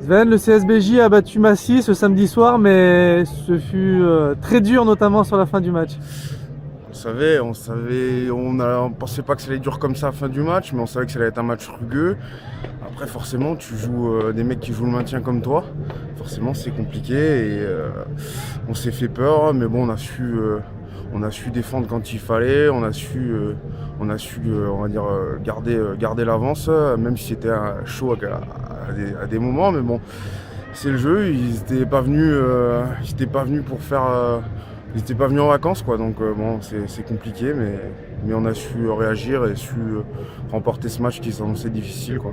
Sven, le CSBJ a battu Massy ce samedi soir, mais ce fut très dur, notamment sur la fin du match. On pensait pas que ça allait durer comme ça à la fin du match, mais on savait que ça allait être un match rugueux. Après, forcément, tu joues des mecs qui jouent le maintien comme toi. Forcément, c'est compliqué et on s'est fait peur, mais bon, on a su défendre quand il fallait. On a su, on va dire, garder l'avance, même si c'était chaud à des moments. Mais bon, c'est le jeu. Ils étaient pas venus pour faire. Ils n'étaient pas venus en vacances, quoi, donc bon, c'est compliqué, mais on a su réagir et su remporter ce match qui s'annonçait difficile, quoi.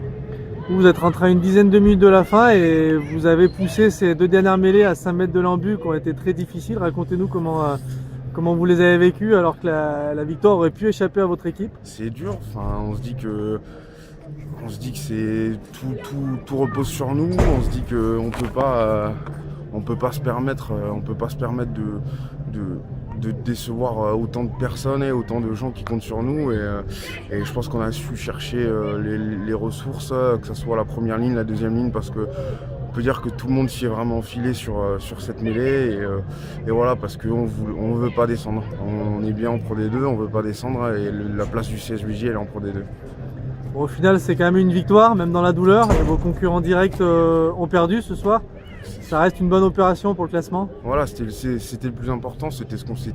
Vous êtes rentré à une dizaine de minutes de la fin et vous avez poussé ces deux dernières mêlées à 5 mètres de l'embut qui ont été très difficiles. Racontez-nous comment vous les avez vécues alors que la victoire aurait pu échapper à votre équipe. C'est dur, enfin, on se dit que c'est tout repose sur nous. On se dit qu'on peut pas se permettre, de décevoir autant de personnes et autant de gens qui comptent sur nous. Et je pense qu'on a su chercher les ressources, que ce soit la première ligne, la deuxième ligne, parce que on peut dire que tout le monde s'y est vraiment enfilé sur cette mêlée. Et voilà, parce qu'on ne veut pas descendre. On est bien en Pro D2, on ne veut pas descendre. Et la place du CSBJ, elle est en Pro D2. Bon, au final, c'est quand même une victoire, même dans la douleur. Et vos concurrents directs ont perdu ce soir. Ça reste une bonne opération pour le classement. Voilà, c'était le plus important, c'était ce qu'on s'est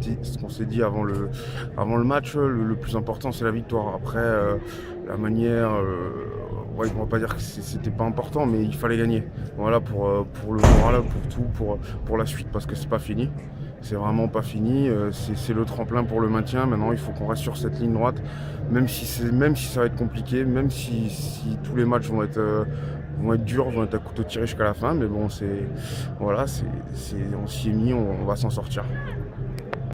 dit avant le match. Le plus important, c'est la victoire. Après, la manière, ouais, on va pas dire que c'était pas important, mais il fallait gagner. Voilà, pour le moral, pour tout, pour la suite, parce que c'est pas fini. C'est vraiment pas fini. C'est le tremplin pour le maintien. Maintenant, il faut qu'on reste sur cette ligne droite, même si ça va être compliqué, même si tous les matchs vont être durs, vont être à couteau tiré jusqu'à la fin, mais bon, on s'y est mis, on va s'en sortir.